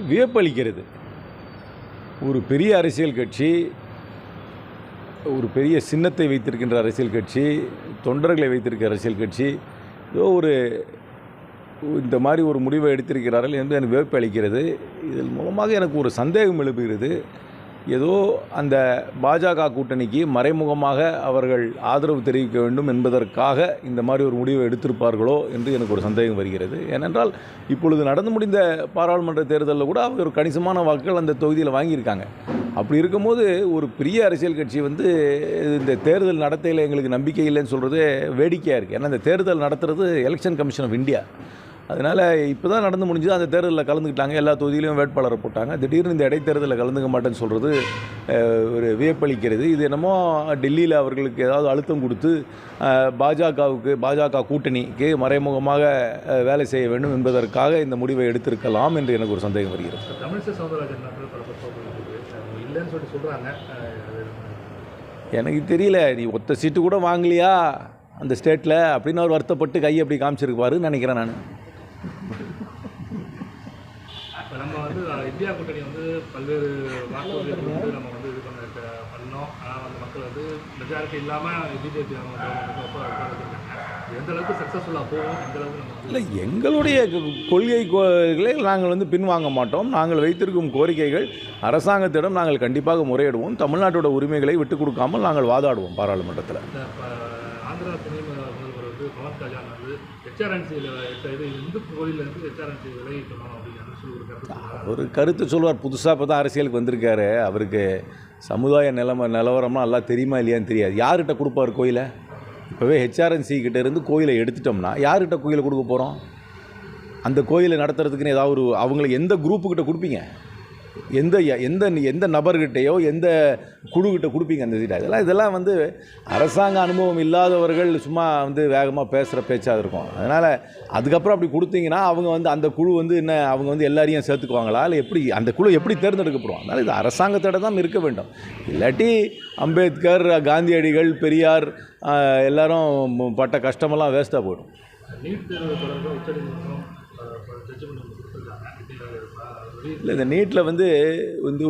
வியப்பளிக்கிறது. ஒரு பெரிய அரசியல் கட்சி, ஒரு பெரிய சின்னத்தை வைத்திருக்கின்ற அரசியல் கட்சி, தொண்டர்களை வைத்திருக்கிற அரசியல் கட்சி ஏதோ இந்த மாதிரி ஒரு முடிவை எடுத்திருக்கிறார்கள் என்று எனக்கு வியப்பு அளிக்கிறது. இதன் மூலமாக எனக்கு ஒரு சந்தேகம் எழுப்புகிறது. ஏதோ அந்த பாஜக கூட்டணிக்கு மறைமுகமாக அவர்கள் ஆதரவு தெரிவிக்க வேண்டும் என்பதற்காக இந்த மாதிரி ஒரு முடிவை எடுத்திருப்பார்களோ என்று எனக்கு ஒரு சந்தேகம் வருகிறது. ஏனென்றால் இப்பொழுது நடந்து முடிந்த பாராளுமன்ற தேர்தலில் கூட அவர் ஒரு கணிசமான வாக்குகள் அந்த தொகுதியில் வாங்கியிருக்காங்க. அப்படி இருக்கும்போது ஒரு பெரிய அரசியல் கட்சி இந்த தேர்தல் நடத்தையில் எங்களுக்கு நம்பிக்கை இல்லைன்னு சொல்கிறது வேடிக்கையாக இருக்குது. ஏன்னா இந்த தேர்தல் நடத்துகிறது எலெக்ஷன் கமிஷன் ஆஃப் இந்தியா. அதனால் இப்போ தான் நடந்து முடிஞ்சது. அந்த தேர்தலில் கலந்துக்கிட்டாங்க, எல்லா தொகுதியிலையும் வேட்பாளரை போட்டாங்க. திடீர்னு இந்த இடைத்தேர்தலில் கலந்துக்க மாட்டேன்னு சொல்கிறது ஒரு வியப்பளிக்கிறது. இது என்னமோ டெல்லியில் அவர்களுக்கு ஏதாவது அழுத்தம் கொடுத்து பாஜக கூட்டணிக்கு மறைமுகமாக வேலை செய்ய வேண்டும் என்பதற்காக இந்த முடிவை எடுத்திருக்கலாம் என்று எனக்கு ஒரு சந்தேகம் வருகிறது. தமிழிசை சவுந்தரராஜன் இல்லைன்னு சொல்லி சொல்கிறாங்க. எனக்கு தெரியல, நீ ஒத்த சீட்டு கூட வாங்கலையா அந்த ஸ்டேட்டில் அப்படின்னு அவர் வருத்தப்பட்டு கையை அப்படி காமிச்சிருப்பாருன்னு நினைக்கிறேன் நான். நம்ம இந்தியா கூட்டணி பல்வேறு வாக்குறுதிகள் நம்ம இது பண்ணோம். ஆனால் மக்கள் மெஜாரிட்டி இல்லாமல் பிஜேபி எந்த அளவுக்கு சக்ஸஸ்ஃபுல்லாக போகும், எந்த அளவுக்கு இல்லை, எங்களுடைய கொள்கைகளை நாங்கள் பின்வாங்க மாட்டோம். நாங்கள் வைத்திருக்கும் கோரிக்கைகள் அரசாங்கத்திடம் நாங்கள் கண்டிப்பாக முறையிடுவோம். தமிழ்நாட்டோட உரிமைகளை விட்டுக் கொடுக்காமல் நாங்கள் வாதாடுவோம் பாராளுமன்றத்தில். ஆந்திரா துணை முதல்வர் பவன் கல்யாண் ஹெச்ஆர்என்சியில் இந்து கோயிலிருந்து ஹெச்ஆர்என்சி விலகிக்கணும் அப்படின்னு சொல்லி ஒரு கருத்து சொல்வார். புதுசாக இப்போ தான் அரசியலுக்கு வந்திருக்காரு. அவருக்கு சமுதாய நிலவரம்லாம் நல்லா தெரியுமா இல்லையான்னு தெரியாது. யார்கிட்ட கொடுப்பார் கோயிலை? இப்போவே ஹெச்ஆர்என்சி கிட்ட இருந்து கோயிலை எடுத்துட்டோம்னா யார்கிட்ட கோயிலை கொடுக்க போகிறோம்? அந்த கோயிலை நடத்துறதுக்குன்னு ஏதாவது அவங்களுக்கு எந்த குரூப்புக்கிட்ட கொடுப்பீங்க? எந்த எந்த எந்த நபர்கிட்டையோ எந்த குழுக்கிட்ட கொடுப்பீங்க அந்த சீட்டை? இதெல்லாம் அரசாங்க அனுபவம் இல்லாதவர்கள் சும்மா வேகமாக பேசுகிற பேச்சாக இருக்கும். அதனால் அதுக்கப்புறம் அப்படி கொடுத்தீங்கன்னா அவங்க அந்த குழு என்ன அவங்க எல்லாரையும் சேர்த்துக்குவாங்களா? இல்லை எப்படி அந்த குழு எப்படி தேர்ந்தெடுக்கப்படும்? அதனால் இது அரசாங்கத்திட தான் இருக்க வேண்டும். இல்லாட்டி அம்பேத்கர், காந்தியடிகள், பெரியார் எல்லாரும் பட்ட கஷ்டமெல்லாம் வேஸ்ட்டாக போயிடும். இல்லை, இந்த நீட்டில்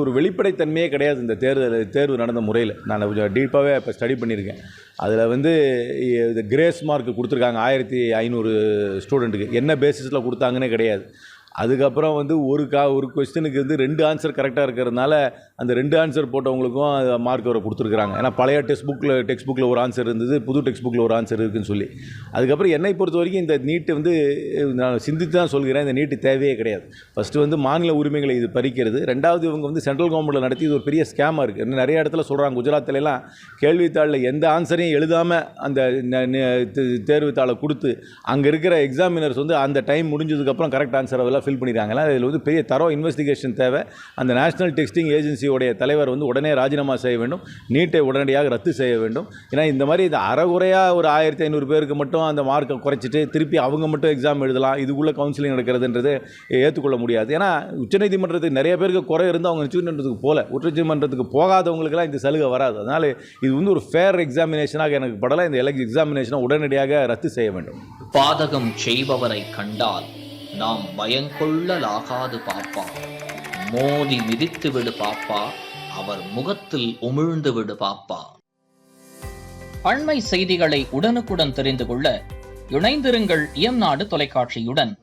ஒரு வெளிப்படைத்தன்மையே கிடையாது. இந்த தேர்வு நடந்த முறையில் நான் கொஞ்சம் டீப்பாகவே இப்போ ஸ்டடி பண்ணியிருக்கேன். அதில் இந்த கிரேஸ் மார்க் கொடுத்துருக்காங்க 1500 ஸ்டூடெண்ட்டுக்கு. என்ன பேசிஸில் கொடுத்தாங்கன்னே கிடையாது. அதுக்கப்புறம் ஒரு கொஸ்டினுக்கு 2 ஆன்சர் கரெக்டாக இருக்கிறதுனால அந்த 2 ஆன்சர் போட்டவங்களுக்கும் மார்க் வர கொடுத்துருக்குறாங்க. ஏன்னா பழைய டெக்ஸ்ட் புக்கில் ஒரு ஆன்சர் இருந்தது, புது டெக்ஸ்ட் புக்கில் ஒரு ஆன்சர் இருக்குதுன்னு சொல்லி. அதுக்கப்புறம் என்னை பொறுத்த வரைக்கும் இந்த நீட்டு நான் சிந்தித்து தான் சொல்கிறேன், இந்த நீட்டு தேவையே கிடையாது. ஃபஸ்ட்டு மாநில உரிமைகளை இது பறிக்கிறது. ரெண்டாவது இவங்க சென்ட்ரல் கவர்மெண்ட்டில் நடத்தி இது ஒரு பெரிய ஸ்கேமாக இருக்குது. இன்னும் நிறைய இடத்துல சொல்கிறாங்க. குஜராத்திலலாம் கேள்வித்தாளில் எந்த ஆன்சரையும் எழுதாமல் அந்த தேர்வுத்தாளை கொடுத்து அங்கே இருக்கிற எக்ஸாமினர்ஸ் அந்த டைம் முடிஞ்சதுக்கப்புறம் கரெக்ட் ஆன்சரை ஃபில் பண்ணிடுறாங்களா? இதில் பெரிய தரோ இன்வெஸ்டிகேஷன் தேவை. அந்த நேஷனல் டெஸ்டிங் ஏஜென்சியோடைய தலைவர் உடனே ராஜினாமா செய்ய வேண்டும். நீட்டை உடனடியாக ரத்து செய்ய வேண்டும். ஏன்னா இந்த மாதிரி இந்த அறகுறையாக ஒரு 1500 பேருக்கு மட்டும் அந்த மார்க்கை குறைச்சிட்டு திருப்பி அவங்க மட்டும் எக்ஸாம் எழுதலாம், இதுக்குள்ளே கவுன்சிலிங் நடக்கிறதுன்றது ஏற்றுக்கொள்ள முடியாது. ஏன்னா உச்சநீதிமன்றத்துக்கு நிறைய பேருக்கு குறை இருந்து அவங்க உச்சநீதிமன்றத்துக்கு போகல. உச்சநீதிமன்றத்துக்கு போகாதவங்களுக்கெல்லாம் இந்த சலுகை வராது. அதனால் இது ஒரு ஃபேர் எக்ஸாமினேஷனாக எனக்கு படலை. இந்த எக்ஸாமினேஷனை உடனடியாக ரத்து செய்ய வேண்டும். பாதகம் செய்பவரை கண்டால் நாம் பயங்கொள்ளலாகாது பாப்பா, மோதி மிதித்து விடு பாப்பா, அவர் முகத்தில் உமிழ்ந்து விடு பாப்பா. அண்மை செய்திகளை உடனுக்குடன் தெரிந்து கொள்ள இணைந்திருங்கள் இயம்நாடு தொலைக்காட்சியுடன்.